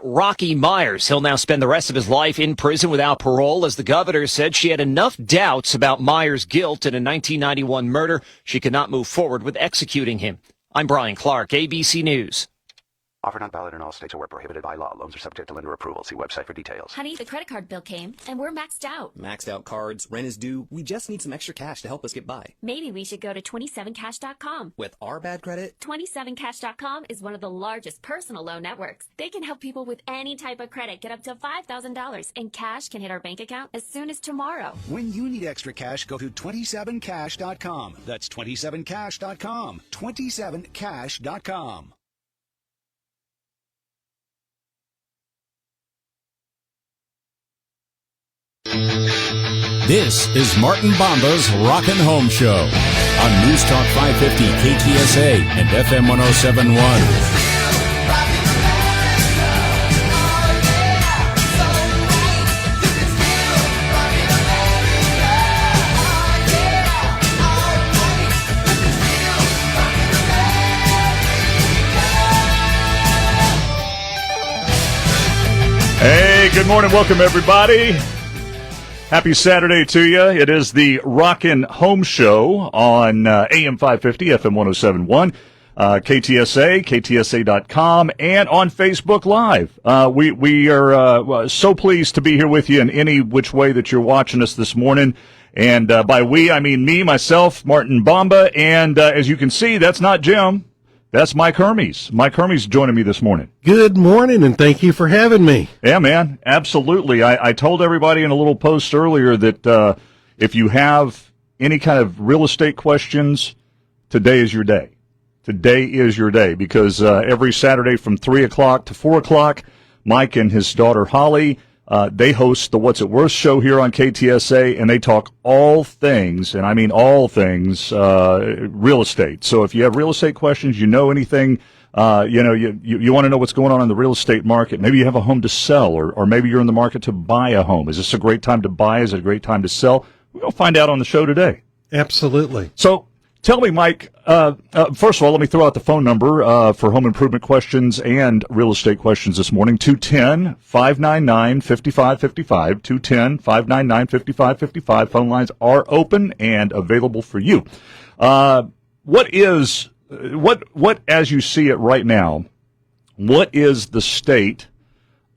Rocky Myers. He'll now spend the rest of his life in prison without parole, as the governor said she had enough doubts about Myers' guilt in a 1991 murder. She could not move forward with executing him. I'm Brian Clark, ABC News. Offer not valid in all states or where prohibited by law. Loans are subject to lender approval. See website for details. Honey, the credit card bill came, and we're maxed out. Maxed out cards, rent is due. We just need some extra cash to help us get by. Maybe we should go to 27cash.com. With our bad credit? 27cash.com is one of the largest personal loan networks. They can help people with any type of credit get up to $5,000, and cash can hit our bank account as soon as tomorrow. When you need extra cash, go to 27cash.com. That's 27cash.com. 27cash.com. This is Martin Bomba's Rockin' Home Show on News Talk 550 KTSA and FM 1071. Hey, good morning. Welcome, everybody. Happy Saturday to you. It is the Rockin' Home Show on AM 550, FM 1071, KTSA, KTSA.com, and on Facebook Live. We are so pleased to be here with you in any which way that you're watching us this morning. And by we, I mean me, myself, Martin Bomba, and as you can see, that's not Jim. That's Mike Hermes. Mike Hermes joining me this morning. Good morning, and thank you for having me. Yeah, man, absolutely. I told everybody in a little post earlier that if you have any kind of real estate questions, today is your day. Today is your day, because every Saturday from 3 o'clock to 4 o'clock, Mike and his daughter Holly, they host the What's It Worth show here on KTSA, and they talk all things, and I mean all things, real estate. So if you have real estate questions, you know anything, you want to know what's going on in the real estate market. Maybe you have a home to sell, or maybe you're in the market to buy a home. Is this a great time to buy? Is it a great time to sell? We're going to find out on the show today. Absolutely. So tell me, Mike, first of all, let me throw out the phone number for home improvement questions and real estate questions this morning, 210-599-5555, 210-599-5555. Phone lines are open and available for you. What, as you see it right now, what is the state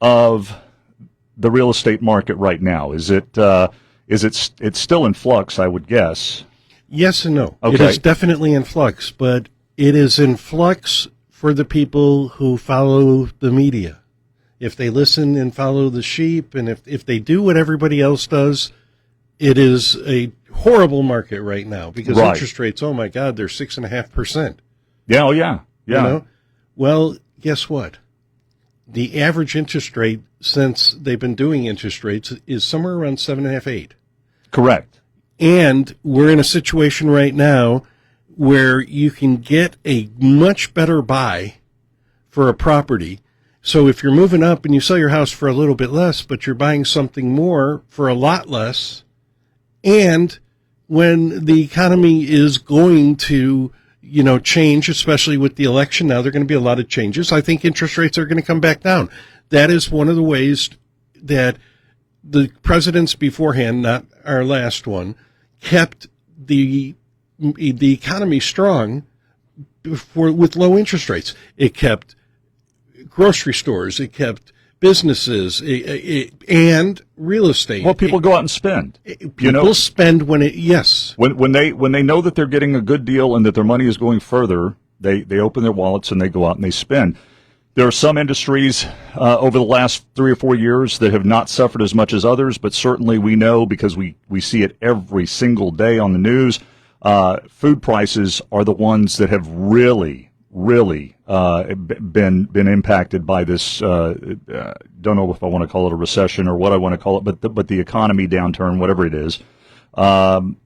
of the real estate market right now? It's still in flux, I would guess. Yes and no. Okay. It is definitely in flux, but it is in flux for the people who follow the media. If they listen and follow the sheep, and if they do what everybody else does, it is a horrible market right now, because interest rates, oh my God, they're 6.5%. Yeah, oh yeah. Yeah. You know? Well, guess what? The average interest rate since they've been doing interest rates is somewhere around 7.5, 8. Correct. And we're in a situation right now where you can get a much better buy for a property. So if you're moving up and you sell your house for a little bit less, but you're buying something more for a lot less, and when the economy is going to, change, especially with the election now, there are going to be a lot of changes. I think interest rates are going to come back down. That is one of the ways that the presidents beforehand, not our last one, kept the economy strong with low interest rates. It kept grocery stores, it kept businesses, and real estate. Well, people go out and spend. People spend when they know that they're getting a good deal and that their money is going further, they open their wallets and they go out and they spend. There are some industries over the last 3 or 4 years that have not suffered as much as others, but certainly we know, because we see it every single day on the news, food prices are the ones that have really been impacted by this. Don't know if I want to call it a recession or what I want to call it, but the economy downturn, whatever it is. One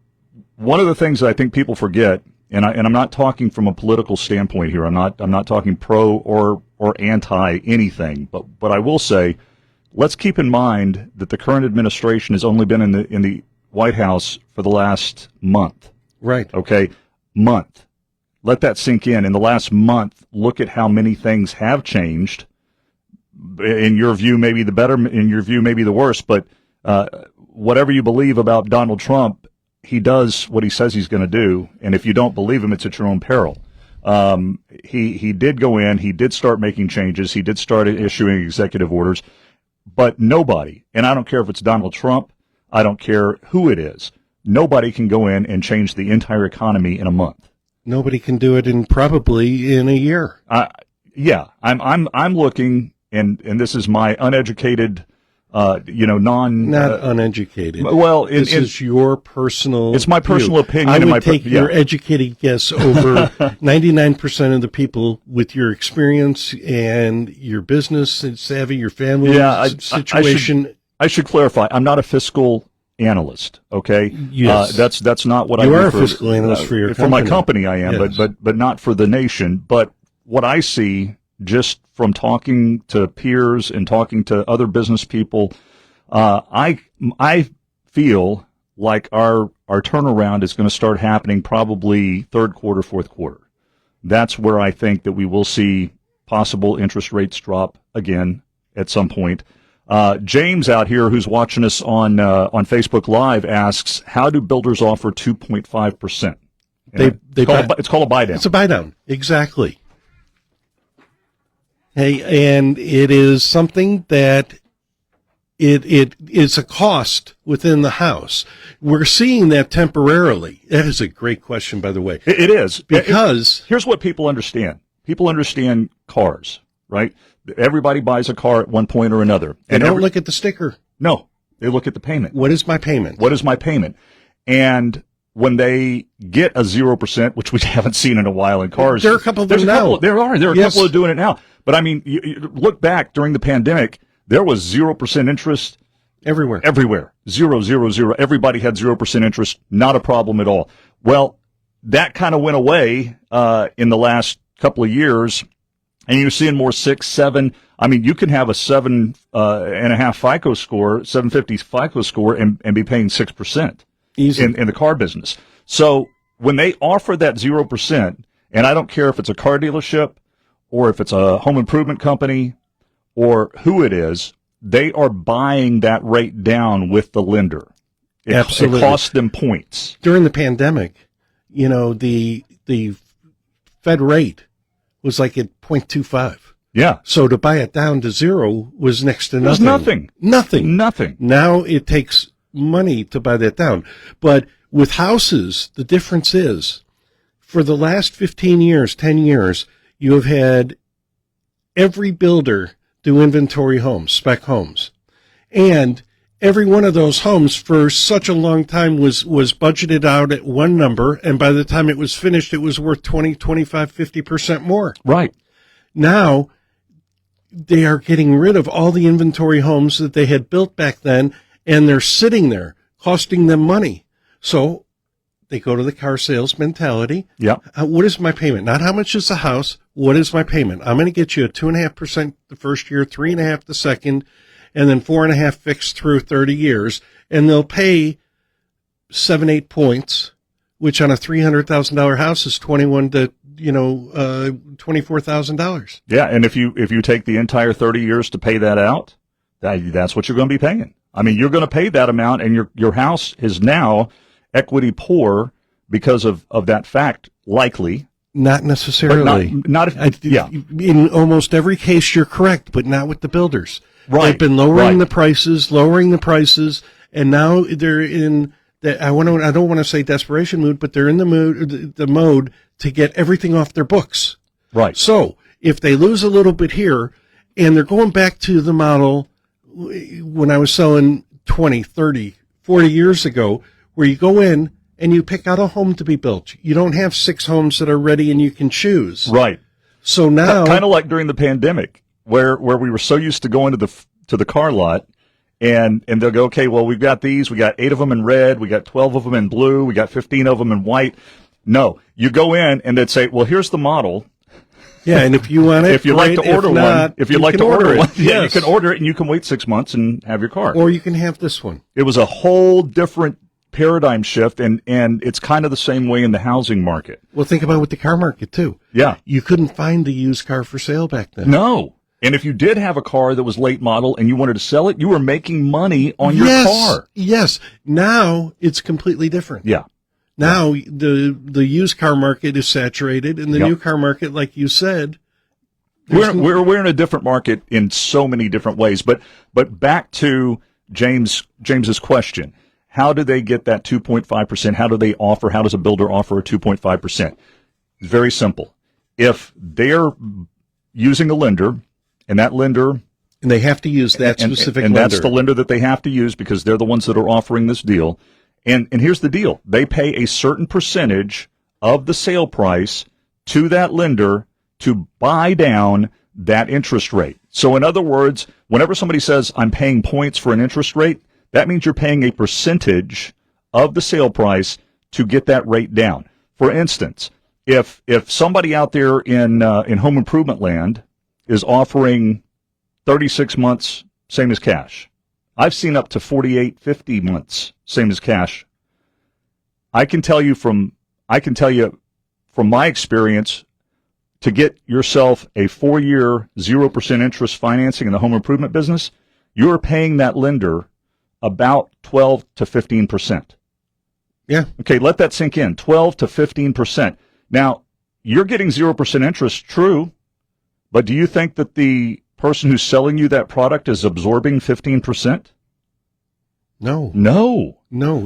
of the things that I think people forget, and I'm not talking from a political standpoint here. I'm not talking pro or anti anything, but I will say, let's keep in mind that the current administration has only been in the White House for the last month. Right. Okay, month. Let that sink in. In the last month, look at how many things have changed in your view, maybe the better, in your view, maybe the worse. But whatever you believe about Donald Trump, he does what he says he's going to do. And if you don't believe him, it's at your own peril. He did go in. He did start making changes. He did start issuing executive orders. But nobody, and I don't care if it's Donald Trump, I don't care who it is, nobody can go in and change the entire economy in a month. Nobody can do it probably in a year. Yeah, I'm looking, and this is my uneducated, not uneducated. Well, this is your personal. It's my personal opinion. I would take your educated guess over 99% of the people with your experience and your business and savvy, your family situation. I should clarify. I'm not a fiscal analyst. Okay. Yes. That's not what you I do. You are a fiscal analyst for your company. For my company, I am, yes. but not for the nation. But what I see, just from talking to peers and talking to other business people, I feel like our turnaround is going to start happening probably third quarter, fourth quarter. That's where I think that we will see possible interest rates drop again at some point. James out here, who's watching us on Facebook Live, asks, how do builders offer 2.5%? It's called a buy down. It's a buy down. Exactly. Hey, and it is something that it is a cost within the house. We're seeing that temporarily. That is a great question, by the way. It is. Because here's what people understand. People understand cars, right? Everybody buys a car at one point or another. They don't look at the sticker. No, they look at the payment. What is my payment? What is my payment? And when they get a 0%, which we haven't seen in a while in cars. There are a couple of them now. There are a couple of doing it now. But I mean, you look back during the pandemic, there was 0% interest everywhere. 0. Everybody had 0% interest. Not a problem at all. Well, that kind of went away in the last couple of years, and you're seeing more 6, 7. I mean, you can have a 7.5 FICO score, 750 FICO score, and be paying 6% in the car business. So when they offer that 0%, and I don't care if it's a car dealership or if it's a home improvement company or who it is, they are buying that rate down with the lender. Absolutely. It costs them points. During the pandemic, the Fed rate was like at 0.25. Yeah. So to buy it down to 0 was next to nothing. Nothing. Now it takes money to buy that down. But with houses, the difference is, for the last 15 years, 10 years, you have had every builder do inventory homes, spec homes. And every one of those homes for such a long time was budgeted out at one number, and by the time it was finished, it was worth 20, 25, 50% more. Right. Now, they are getting rid of all the inventory homes that they had built back then, and they're sitting there, costing them money. So they go to the car sales mentality. Yeah. What is my payment? Not how much is the house. What is my payment? I'm going to get you a 2.5% the first year, 3.5% the second, and then 4.5% fixed through 30 years. And they'll pay 7-8 points, which on a $300,000 house is $24,000. Yeah. And if you take the entire 30 years to pay that out, that's what you're going to be paying. I mean, you're going to pay that amount, and your house is now equity poor because of that fact, likely. Not necessarily. Not if, yeah. In almost every case, you're correct, but not with the builders. Right. They've been lowering the prices, and now they're in the, I don't want to say desperation mood, but they're in the mode to get everything off their books. Right. So if they lose a little bit here, and they're going back to the model when I was selling 20, 30, 40 years ago, where you go in and you pick out a home to be built. You don't have 6 homes that are ready and you can choose. Right. So now, kind of like during the pandemic, where we were so used to going to the car lot, and they'll go, okay, well, we've got these, we got 8 of them in red, we got 12 of them in blue, we got 15 of them in white. No, you go in and they'd say, well, here's the model. Yeah, and if you want it, if you'd like to order one, yes. you can order it, and you can wait 6 months and have your car. Or you can have this one. It was a whole different paradigm shift, and it's kind of the same way in the housing market. Well, think about with the car market too. Yeah. You couldn't find the used car for sale back then. No. And if you did have a car that was late model and you wanted to sell it, you were making money on your car. Yes. Now it's completely different. Yeah. Now the used car market is saturated, and the new car market, like you said, we're in a different market in so many different ways. But back to James's question. How do they get that 2.5%? How does a builder offer a 2.5%? It's very simple. If they're using a lender, and that lender, and they have to use that specific and lender. That's the lender that they have to use because they're the ones that are offering this deal. And here's the deal. They pay a certain percentage of the sale price to that lender to buy down that interest rate. So in other words, whenever somebody says, I'm paying points for an interest rate, that means you're paying a percentage of the sale price to get that rate down. For instance, if somebody out there in home improvement land is offering 36 months, same as cash. I've seen up to 48, 50 months, same as cash. I can tell you from my experience, to get yourself a 4-year 0% interest financing in the home improvement business, you're paying that lender about 12 to 15%. Yeah. Okay, let that sink in. 12 to 15%. Now, you're getting 0% interest, true, but do you think that the person who's selling you that product is absorbing 15%? No.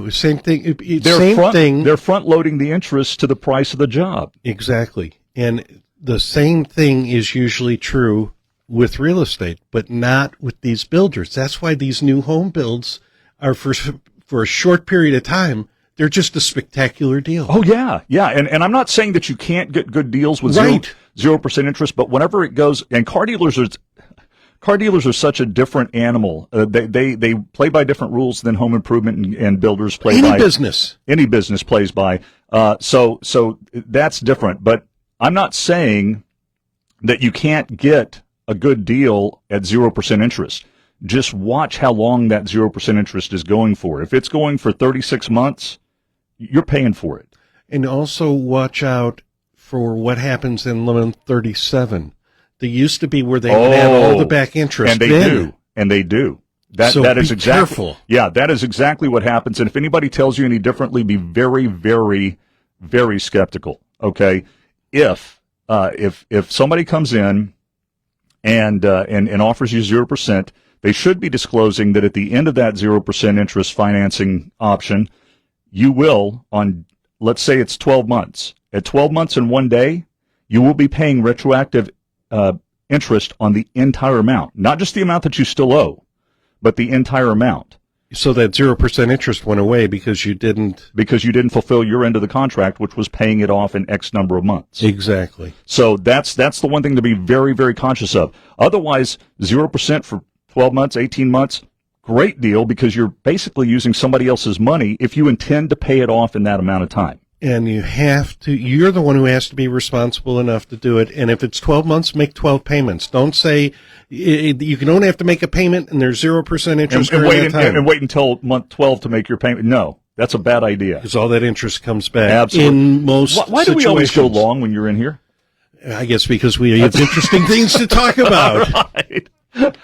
Same thing. They're front loading the interest to the price of the job. Exactly. And the same thing is usually true with real estate, but not with these builders. That's why these new home builds are for a short period of time. They're just a spectacular deal. Oh yeah. And I'm not saying that you can't get good deals with 0% interest, but whenever it goes, and car dealers are such a different animal. They play by different rules than home improvement and builders play by. Any business plays by. So that's different. But I'm not saying that you can't get a good deal at 0% interest. Just watch how long that 0% interest is going for. If it's going for 36 months, you're paying for it. And also watch out for what happens in month 37. They used to be where they would add all the back interest. And they do. That is exactly careful. Yeah, that is exactly what happens. And if anybody tells you any differently, be very, very, very skeptical. Okay, if somebody comes in and offers you 0%, they should be disclosing that at the end of that 0% interest financing option, you will, on, let's say it's 12 months. At 12 months and 1 day, you will be paying retroactive interest on the entire amount, not just the amount that you still owe, but the entire amount. So that 0% interest went away because you didn't fulfill your end of the contract, which was paying it off in X number of months. Exactly. So that's the one thing to be very, very conscious of. Otherwise, 0% for 12 months, 18 months, great deal, because you're basically using somebody else's money if you intend to pay it off in that amount of time. And you're the one who has to be responsible enough to do it. And if it's 12 months, make 12 payments. Don't say you can only have to make a payment and there's 0% interest during that time. And wait until month 12 to make your payment. No, that's a bad idea. Because all that interest comes back. Absolutely. In most situations. Why do we always go long when you're in here? I guess because we have interesting things to talk about. Right.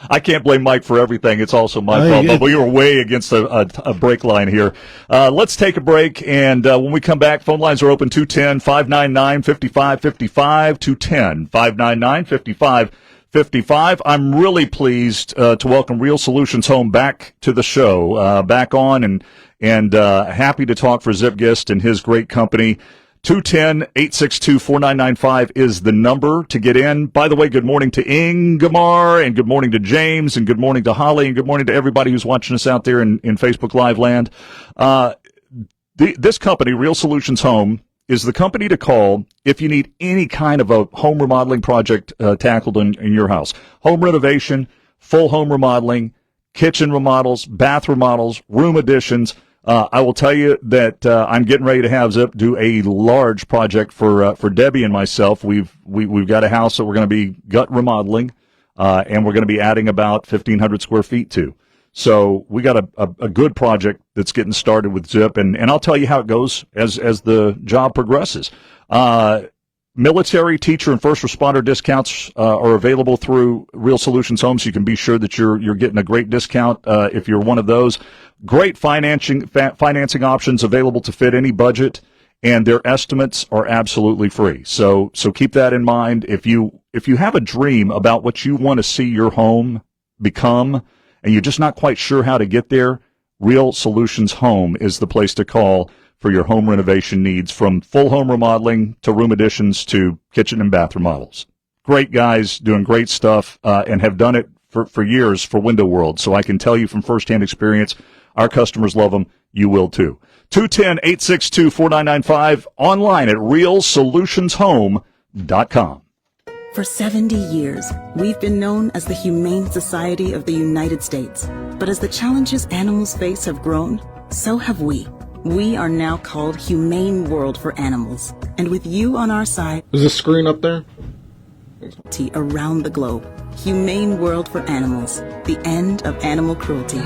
I can't blame Mike for everything. It's also my fault. But we were way against a break line here. Let's take a break, and when we come back, phone lines are open 210-599-5555, 210-599-5555. I'm really pleased to welcome Real Solutions Home back to the show, back on, and happy to talk for Zip Gist and his great company. 210-862-4995 is the number to get in. By the way, good morning to Ingmar, and good morning to James, and good morning to Holly, and good morning to everybody who's watching us out there in Facebook Live land. This company, Real Solutions Home, is the company to call if you need any kind of a home remodeling project tackled in your house. Home renovation, full home remodeling, kitchen remodels, bath remodels, room additions. I will tell you that I'm getting ready to have Zip do a large project for Debbie and myself. We've got a house that we're going to be gut remodeling, and we're going to be adding about 1,500 square feet to. So we got a good project that's getting started with Zip, and I'll tell you how it goes as the job progresses. Military, teacher, and first responder discounts are available through Real Solutions Home, so you can be sure that you're getting a great discount if you're one of those. Great financing options available to fit any budget, and their estimates are absolutely free. So keep that in mind. If you have a dream about what you want to see your home become, and you're just not quite sure how to get there, Real Solutions Home is the place to call for your home renovation needs, from full home remodeling to room additions to kitchen and bath remodels. Great guys doing great stuff and have done it for years for Window World. So I can tell you from firsthand experience, our customers love them. You will too. 210-862-4995, online at realsolutionshome.com. For 70 years, we've been known as the Humane Society of the United States. But as the challenges animals face have grown, so have we. We are now called Humane World for Animals. And with you on our side, is the screen up there? Around the globe. Humane World for Animals. The end of animal cruelty.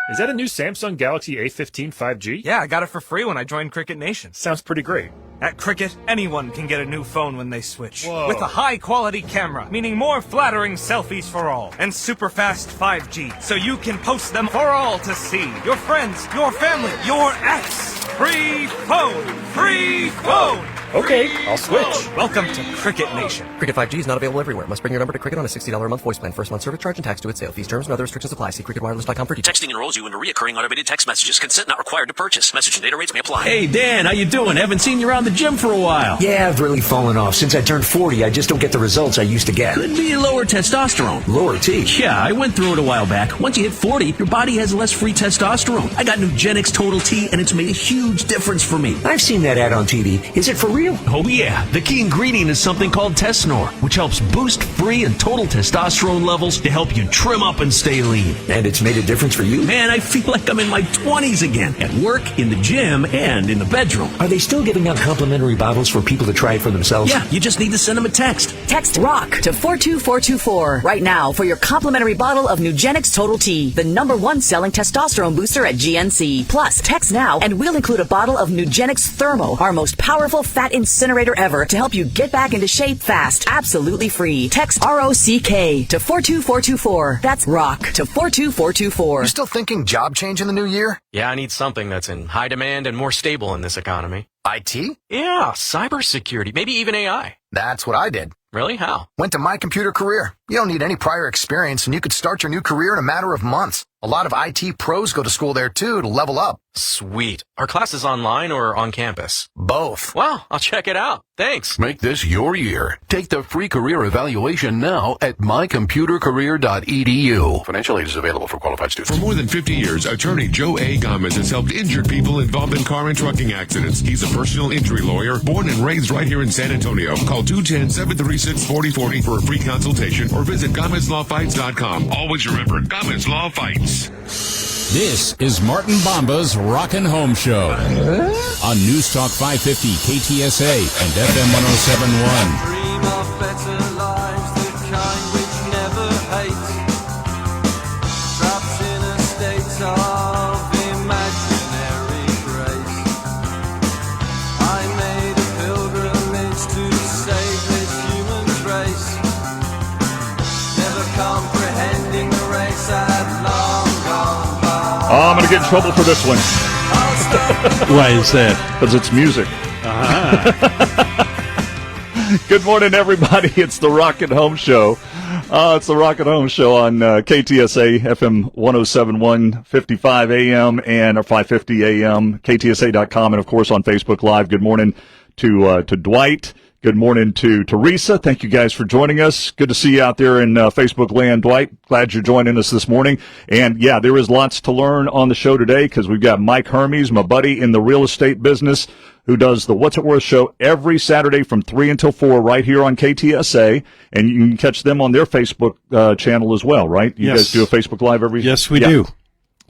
Is that a new Samsung Galaxy A15 5G? Yeah, I got it for free when I joined Cricket Nation. Sounds pretty great. At Cricket, anyone can get a new phone when they switch. Whoa. With a high-quality camera, meaning more flattering selfies for all. And super fast 5G, so you can post them for all to see. Your friends, your family, your ex. Free phone! Free phone! Okay, I'll switch. Welcome to Cricket Nation. Cricket 5G is not available everywhere. Must bring your number to Cricket on a $60 a month voice plan. First month service charge and tax due at sale. Fees, terms, and other restrictions apply. See cricketwireless.com for details. Texting enrolls you into recurring automated text messages. Consent not required to purchase. Message and data rates may apply. Hey, Dan, how you doing? Haven't seen you around the gym for a while. Yeah, I've really fallen off. Since I turned 40, I just don't get the results I used to get. Could be lower testosterone. Lower T? Yeah, I went through it a while back. Once you hit 40, your body has less free testosterone. I got Nugenix Total T, and it's made a huge difference for me. I've seen that ad on TV. Is it for real? Oh, yeah. The key ingredient is something called Tesnor, which helps boost free and total testosterone levels to help you trim up and stay lean. And it's made a difference for you? Man, I feel like I'm in my 20s again. At work, in the gym, and in the bedroom. Are they still giving out complimentary bottles for people to try it for themselves? Yeah, you just need to send them a text. Text ROCK to 42424 right now for your complimentary bottle of Nugenix Total T, the #1 selling testosterone booster at GNC. Plus, text now and we'll include a bottle of Nugenix Thermo, our most powerful fat incinerator ever, to help you get back into shape fast, absolutely free. Text ROCK to 42424. That's ROCK to 42424. You still thinking job change in the new year? Yeah, I need something that's in high demand and more stable in this economy. IT? Yeah, cybersecurity, maybe even AI. That's what I did. Really? How? Went to My Computer Career. You don't need any prior experience, and you could start your new career in a matter of months. A lot of IT pros go to school there, too, to level up. Sweet. Are classes online or on campus? Both. Well, I'll check it out. Thanks. Make this your year. Take the free career evaluation now at mycomputercareer.edu. Financial aid is available for qualified students. For more than 50 years, attorney Joe A. Gomez has helped injured people involved in car and trucking accidents. He's a personal injury lawyer, born and raised right here in San Antonio. Call 210-736-4040 for a free consultation or visit GomezLawFights.com. Always remember, Gomez Law Fights. This is Martin Bomba's Rockin' Home Show on News Talk 550 KTSA and FM 1071. Dream of better lives, the kind which never hate. Trapped in a state of imaginary grace. I made a pilgrimage to save this human race. Never comprehending the race I'd long gone. I'm going to get in trouble for this one. Why is that? Because it's music. Good morning, everybody. It's the Rockin' Home Show. It's the Rockin' Home Show on KTSA, FM 1071, 55 AM and or 550 AM, KTSA.com, and, of course, on Facebook Live. Good morning to Dwight. Good morning to Teresa. Thank you guys for joining us. Good to see you out there in Facebook land, Dwight. Glad you're joining us this morning. And, yeah, there is lots to learn on the show today because we've got Mike Hermes, my buddy in the real estate business, who does the What's It Worth show every Saturday from 3 until 4 right here on KTSA. And you can catch them on their Facebook channel as well, right? You guys do a Facebook Live every... Yes, we do.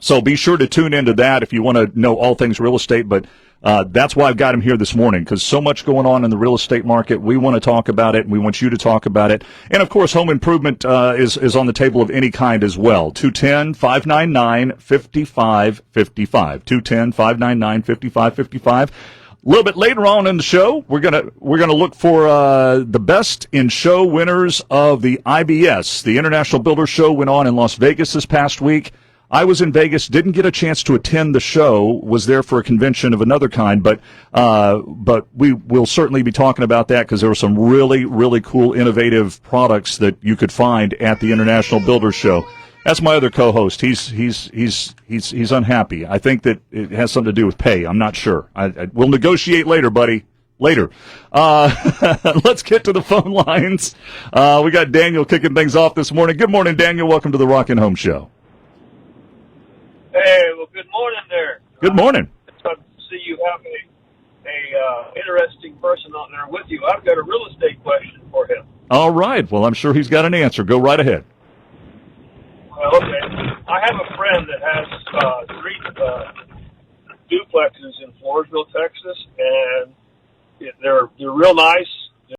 So be sure to tune into that if you want to know all things real estate. But That's why I've got him here this morning, because so much going on in the real estate market. We want to talk about it, and we want you to talk about it. And, of course, home improvement is on the table of any kind as well. 210-599-5555. 210-599-5555. A little bit later on in the show, we're gonna look for the best in show winners of the IBS. The International Builder Show went on in Las Vegas this past week. I was in Vegas, didn't get a chance to attend the show, was there for a convention of another kind, but we will certainly be talking about that because there were some really, really cool, innovative products that you could find at the International Builder Show. That's my other co-host. He's unhappy. I think that it has something to do with pay. I'm not sure. We'll negotiate later, buddy. Later. Let's get to the phone lines. We got Daniel kicking things off this morning. Good morning, Daniel. Welcome to the Rockin' Home Show. Hey, well, good morning there. Good morning. It's good to see you have a interesting person on there with you. I've got a real estate question for him. All right. Well, I'm sure he's got an answer. Go right ahead. Well, okay. I have a friend that has 3 duplexes in Floresville, Texas, and they're real nice.